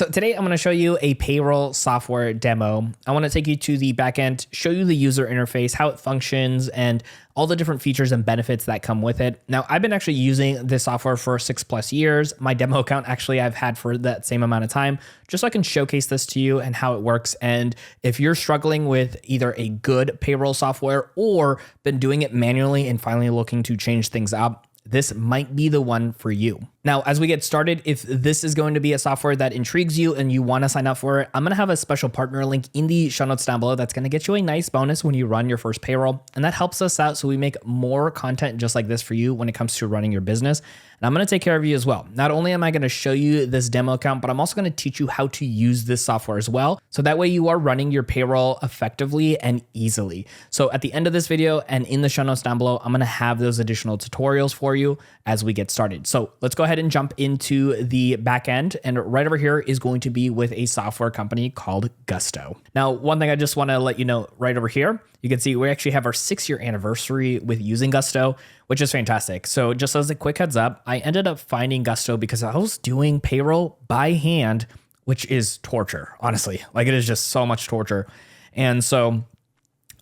So today I'm going to show you a payroll software demo. I want to take you to the backend, show you the user interface, how it functions, and all the different features and benefits that come with it. Now, I've been actually using this software for 6+ years. My demo account actually I've had for that same amount of time, just so I can showcase this to you and how it works. And if you're struggling with either a good payroll software or been doing it manually and finally looking to change things up, this might be the one for you. Now, as we get started, if this is going to be a software that intrigues you and you want to sign up for it, I'm going to have a special partner link in the show notes down below that's going to get you a nice bonus when you run your first payroll. And that helps us out so we make more content just like this for you when it comes to running your business. And I'm going to take care of you as well. Not only am I going to show you this demo account, but I'm also going to teach you how to use this software as well. So that way you are running your payroll effectively and easily. So at the end of this video and in the show notes down below, I'm going to have those additional tutorials for you as we get started. So let's go ahead and jump into the back end. And right over here is going to be with a software company called Gusto. Now, one thing I just want to let you know right over here, you can see we actually have our 6-year anniversary with using Gusto, which is fantastic. So just as a quick heads up, I ended up finding Gusto because I was doing payroll by hand, which is torture, honestly. Like, it is just so much torture. And so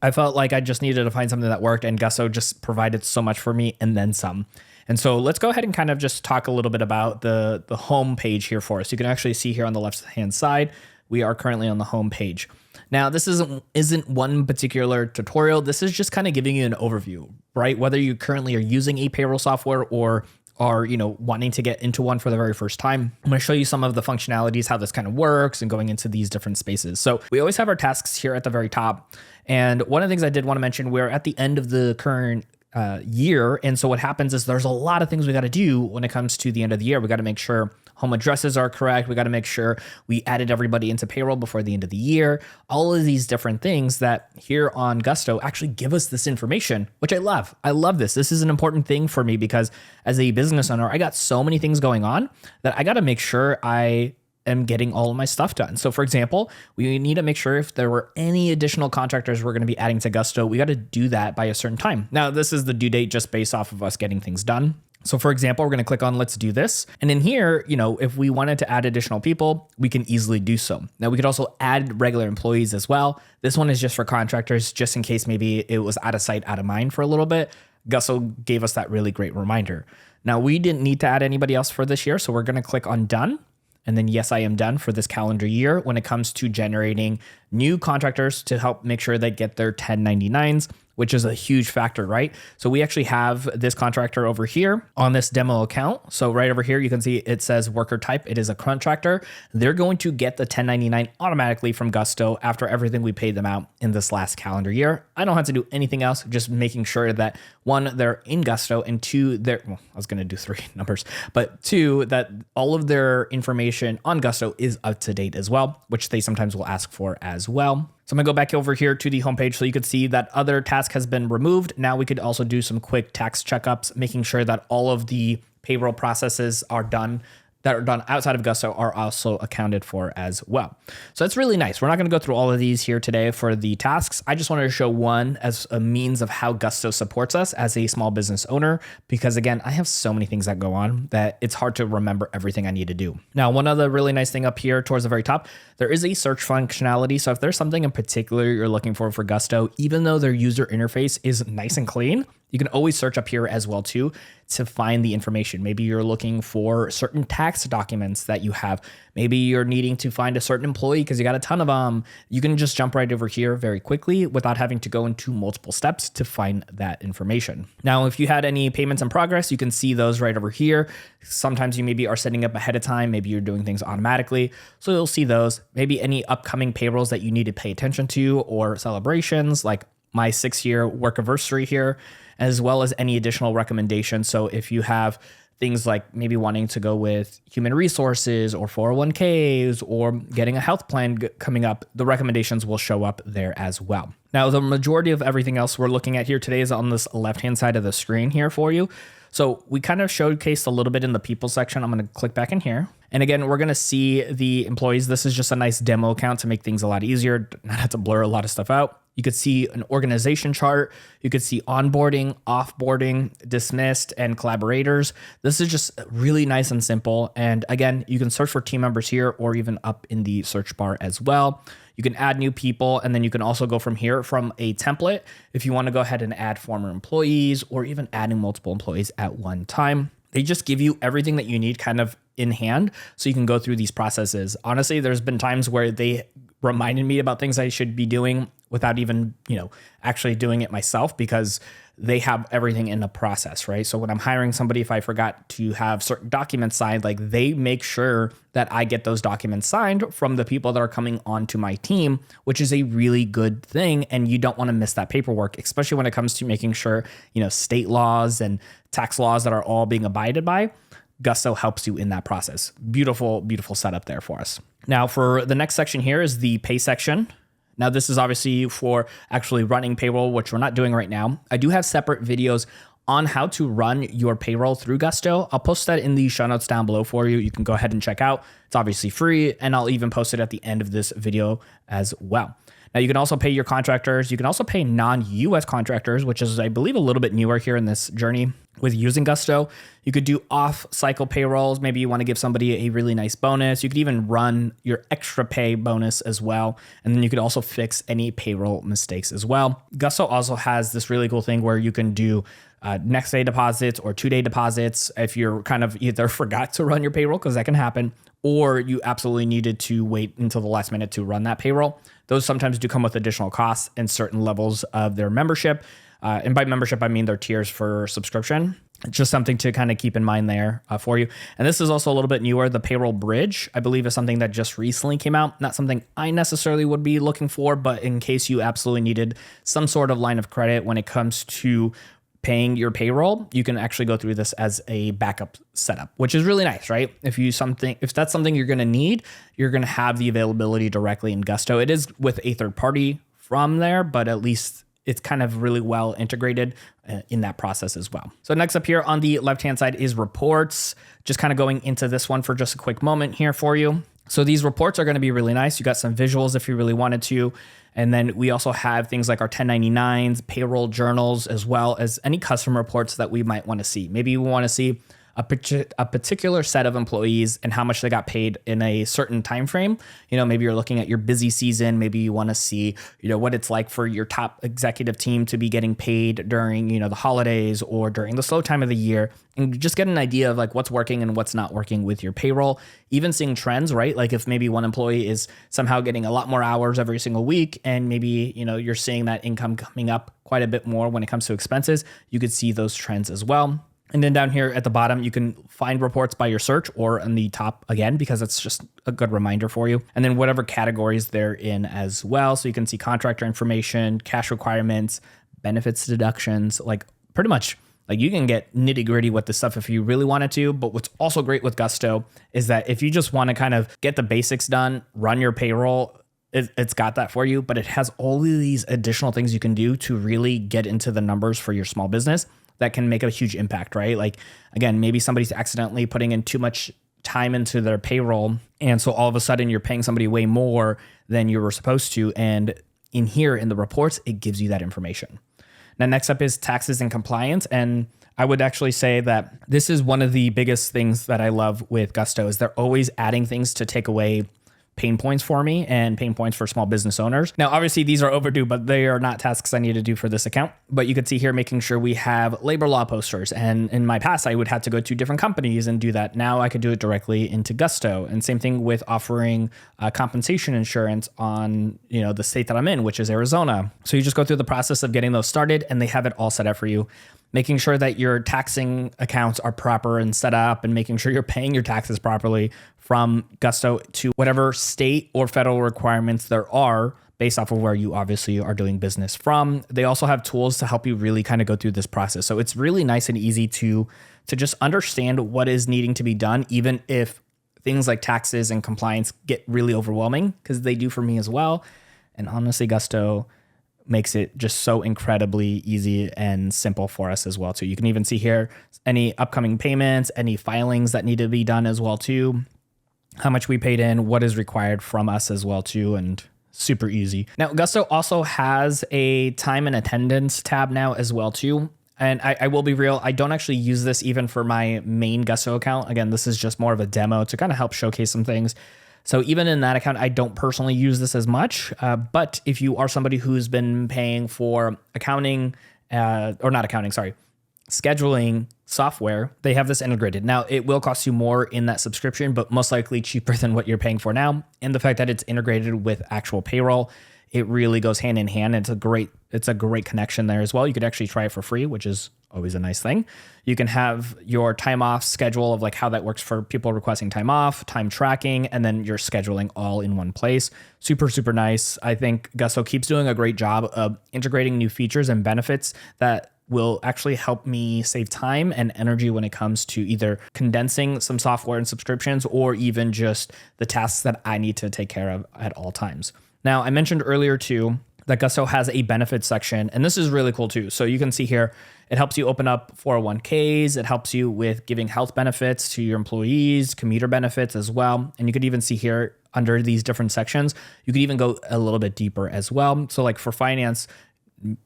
I felt like I just needed to find something that worked, and Gusto just provided so much for me and then some. And so let's go ahead and kind of just talk a little bit about the home page here for us. You can actually see here on the left-hand side, we are currently on the home page. Now, this isn't one particular tutorial. This is just kind of giving you an overview, right? Whether you currently are using a payroll software or are, wanting to get into one for the very first time, I'm going to show you some of the functionalities, how this kind of works, and going into these different spaces. So we always have our tasks here at the very top. And one of the things I did want to mention, we're at the end of the current year. And so what happens is there's a lot of things we got to do when it comes to the end of the year. We got to make sure home addresses are correct. We got to make sure we added everybody into payroll before the end of the year. All of these different things that here on Gusto actually give us this information, which I love. I love this. This is an important thing for me because as a business owner, I got so many things going on that I got to make sure I am getting all of my stuff done. So for example, we need to make sure if there were any additional contractors we're going to be adding to Gusto, we got to do that by a certain time. Now, this is the due date just based off of us getting things done. So for example, we're going to click on let's do this. And in here, if we wanted to add additional people, we can easily do so. Now we could also add regular employees as well. This one is just for contractors, just in case maybe it was out of sight, out of mind for a little bit. Gusto gave us that really great reminder. Now we didn't need to add anybody else for this year. So we're going to click on done. And then yes, I am done for this calendar year when it comes to generating new contractors to help make sure they get their 1099s, which is a huge factor, right? So we actually have this contractor over here on this demo account. So right over here, you can see it says worker type. It is a contractor. They're going to get the 1099 automatically from Gusto after everything we paid them out in this last calendar year. I don't have to do anything else, just making sure that one, they're in Gusto, and two, I was going to do 3 numbers, but 2, that all of their information on Gusto is up to date as well, which they sometimes will ask for as well. So I'm gonna go back over here to the homepage so you could see that other task has been removed. Now we could also do some quick tax checkups, making sure that all of the payroll processes that are done outside of Gusto are also accounted for as well. So that's really nice. We're not going to go through all of these here today for the tasks. I just wanted to show one as a means of how Gusto supports us as a small business owner, because again, I have so many things that go on that it's hard to remember everything I need to do. Now, one other really nice thing up here towards the very top, there is a search functionality. So if there's something in particular you're looking for Gusto, even though their user interface is nice and clean, you can always search up here as well too to find the information. Maybe you're looking for certain tax documents that you have. Maybe you're needing to find a certain employee because you got a ton of them. You can just jump right over here very quickly without having to go into multiple steps to find that information. Now, if you had any payments in progress, you can see those right over here. Sometimes you maybe are setting up ahead of time. Maybe you're doing things automatically. So you'll see those. Maybe any upcoming payrolls that you need to pay attention to or celebrations like my 6-year work anniversary here, as well as any additional recommendations. So if you have things like maybe wanting to go with human resources or 401ks or getting a health plan coming up, the recommendations will show up there as well. Now, the majority of everything else we're looking at here today is on this left-hand side of the screen here for you. So we kind of showcased a little bit in the people section. I'm going to click back in here. And again, we're going to see the employees. This is just a nice demo account to make things a lot easier, not have to blur a lot of stuff out. You could see an organization chart. You could see onboarding, offboarding, dismissed, and collaborators. This is just really nice and simple. And again, you can search for team members here or even up in the search bar as well. You can add new people, and then you can also go from here from a template if you want to go ahead and add former employees or even adding multiple employees at one time. They just give you everything that you need kind of in hand so you can go through these processes. Honestly, there's been times where they reminded me about things I should be doing without even, actually doing it myself, because they have everything in the process, right? So when I'm hiring somebody, if I forgot to have certain documents signed, like they make sure that I get those documents signed from the people that are coming onto my team, which is a really good thing. And you don't want to miss that paperwork, especially when it comes to making sure, state laws and tax laws that are all being abided by. Gusto helps you in that process. Beautiful, beautiful setup there for us. Now for the next section here is the pay section. Now this is obviously for actually running payroll, which we're not doing right now. I do have separate videos on how to run your payroll through Gusto. I'll post that in the show notes down below for you. You can go ahead and check out. It's obviously free, and I'll even post it at the end of this video as well. Now you can also pay your contractors. You can also pay non-US contractors, which is, I believe, a little bit newer here in this journey with using Gusto. You could do off-cycle payrolls. Maybe you want to give somebody a really nice bonus. You could even run your extra pay bonus as well. And then you could also fix any payroll mistakes as well. Gusto also has this really cool thing where you can do next day deposits or 2-day deposits if you're kind of either forgot to run your payroll, because that can happen, or you absolutely needed to wait until the last minute to run that payroll. Those sometimes do come with additional costs and certain levels of their membership. And by membership, I mean their tiers for subscription. It's just something to kind of keep in mind there for you. And this is also a little bit newer. The Payroll Bridge, I believe, is something that just recently came out. Not something I necessarily would be looking for, but in case you absolutely needed some sort of line of credit when it comes to paying your payroll, you can actually go through this as a backup setup, which is really nice, right? If that's something you're going to need, you're going to have the availability directly in Gusto. It is with a third party from there, but at least it's kind of really well integrated in that process as well. So next up here on the left-hand side is reports. Just kind of going into this one for just a quick moment here for you. So these reports are going to be really nice. You got some visuals if you really wanted to. And then we also have things like our 1099s, payroll journals, as well as any custom reports that we might want to see. Maybe we want to see a particular set of employees and how much they got paid in a certain time frame. Maybe you're looking at your busy season. Maybe you want to see, what it's like for your top executive team to be getting paid during, the holidays or during the slow time of the year, and just get an idea of like what's working and what's not working with your payroll. Even seeing trends, right? Like if maybe one employee is somehow getting a lot more hours every single week, and maybe, you're seeing that income coming up quite a bit more when it comes to expenses, you could see those trends as well. And then down here at the bottom, you can find reports by your search or on the top again, because it's just a good reminder for you. And then whatever categories they're in as well. So you can see contractor information, cash requirements, benefits deductions, like pretty much like you can get nitty gritty with this stuff if you really wanted to. But what's also great with Gusto is that if you just want to kind of get the basics done, run your payroll, it's got that for you, but it has all of these additional things you can do to really get into the numbers for your small business that can make a huge impact, right? Like, again, maybe somebody's accidentally putting in too much time into their payroll, and so all of a sudden you're paying somebody way more than you were supposed to. And in here in the reports, it gives you that information. Now, next up is taxes and compliance. And I would actually say that this is one of the biggest things that I love with Gusto is they're always adding things to take away pain points for me and pain points for small business owners. Now, obviously these are overdue, but they are not tasks I need to do for this account. But you could see here making sure we have labor law posters. And in my past, I would have to go to different companies and do that. Now I could do it directly into Gusto. And same thing with offering compensation insurance on, the state that I'm in, which is Arizona. So you just go through the process of getting those started, and they have it all set up for you. Making sure that your taxing accounts are proper and set up, and making sure you're paying your taxes properly from Gusto to whatever state or federal requirements there are based off of where you obviously are doing business from. They also have tools to help you really kind of go through this process. So it's really nice and easy to just understand what is needing to be done, even if things like taxes and compliance get really overwhelming, because they do for me as well. And honestly, Gusto makes it just so incredibly easy and simple for us as well too. You can even see here any upcoming payments, any filings that need to be done as well too, how much we paid in, what is required from us as well too, and super easy. Now, Gusto also has a time and attendance tab now as well too. And I will be real, I don't actually use this even for my main Gusto account. Again, this is just more of a demo to kind of help showcase some things. So even in that account, I don't personally use this as much. But if you are somebody who's been paying for accounting, or not accounting, sorry, scheduling software, they have this integrated. Now, it will cost you more in that subscription, but most likely cheaper than what you're paying for now. And the fact that it's integrated with actual payroll, it really goes hand in hand. It's a great connection there as well. You could actually try it for free, which is always a nice thing. You can have your time off schedule of like how that works for people requesting time off, time tracking, and then your scheduling all in one place. Super, super nice. I think Gusto keeps doing a great job of integrating new features and benefits that will actually help me save time and energy when it comes to either condensing some software and subscriptions or even just the tasks that I need to take care of at all times. Now, I mentioned earlier too that Gusto has a benefits section, and this is really cool too. So you can see here, it helps you open up 401ks. It helps you with giving health benefits to your employees, commuter benefits as well. And you could even see here under these different sections, you could even go a little bit deeper as well. So like for finance,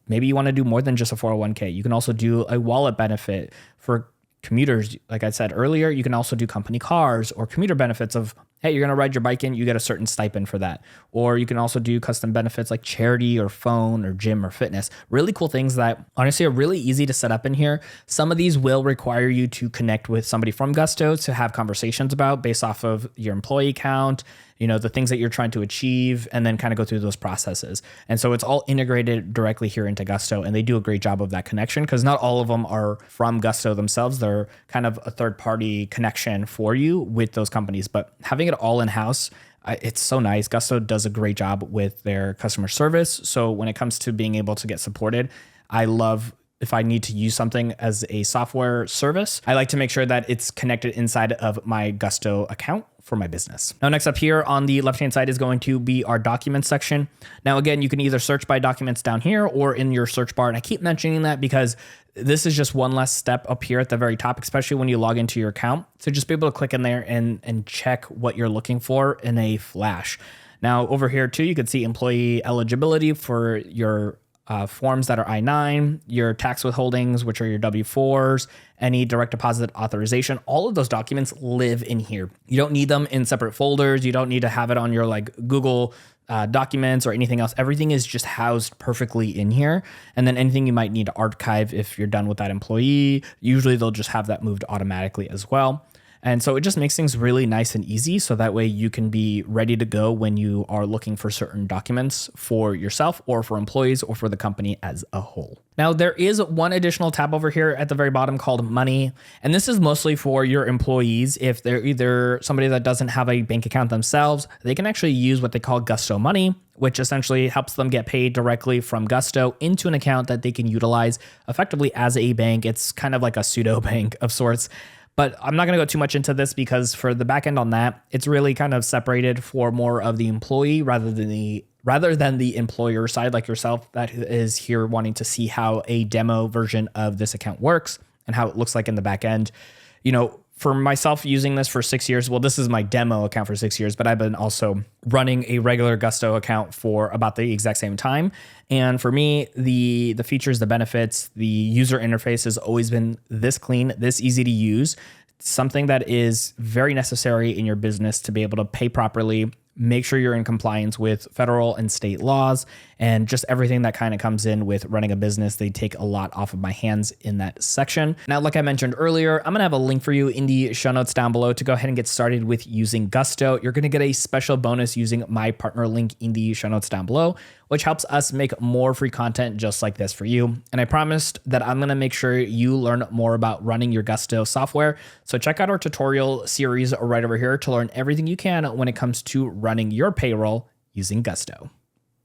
maybe you want to do more than just a 401k. You can also do a wallet benefit for commuters. Like I said earlier, you can also do company cars or commuter benefits of, hey, you're going to ride your bike in, you get a certain stipend for that. Or you can also do custom benefits like charity or phone or gym or fitness. Really cool things that honestly are really easy to set up in here. Some of these will require you to connect with somebody from Gusto to have conversations about based off of your employee count, the things that you're trying to achieve, and then kind of go through those processes. And so it's all integrated directly here into Gusto, and they do a great job of that connection because not all of them are from Gusto themselves. They're kind of a third-party connection for you with those companies, but having it all in-house, it's so nice. Gusto does a great job with their customer service. So when it comes to being able to get supported, I love if I need to use something as a software service, I like to make sure that it's connected inside of my Gusto account for my business. Now, next up here on the left-hand side is going to be our documents section. Now, again, you can either search by documents down here or in your search bar. And I keep mentioning that because this is just one less step up here at the very top, especially when you log into your account. So just be able to click in there and check what you're looking for in a flash. Now, over here too, you can see employee eligibility for your forms that are I-9, your tax withholdings, which are your W-4s, any direct deposit authorization. All of those documents live in here. You don't need them in separate folders. You don't need to have it on your like Google documents or anything else. Everything is just housed perfectly in here. And then anything you might need to archive if you're done with that employee, usually they'll just have that moved automatically as well. And so it just makes things really nice and easy. So that way you can be ready to go when you are looking for certain documents for yourself or for employees or for the company as a whole. Now, there is one additional tab over here at the very bottom called Money. And this is mostly for your employees. If they're either somebody that doesn't have a bank account themselves, they can actually use what they call Gusto Money, which essentially helps them get paid directly from Gusto into an account that they can utilize effectively as a bank. It's kind of like a pseudo bank of sorts. But I'm not going to go too much into this because for the back end on that, it's really kind of separated for more of the employee rather than the employer side like yourself that is here wanting to see how a demo version of this account works and how it looks like in the back end. For myself using this for 6 years, well, this is my demo account for 6 years, but I've been also running a regular Gusto account for about the exact same time. And for me, the features, the benefits, the user interface has always been this clean, this easy to use, something that is very necessary in your business to be able to pay properly, make sure you're in compliance with federal and state laws, and just everything that kind of comes in with running a business. They take a lot off of my hands in that section. Now, like I mentioned earlier, I'm going to have a link for you in the show notes down below to go ahead and get started with using Gusto. You're going to get a special bonus using my partner link in the show notes down below, which helps us make more free content just like this for you. And I promised that I'm going to make sure you learn more about running your Gusto software. So check out our tutorial series right over here to learn everything you can when it comes to running your payroll using Gusto.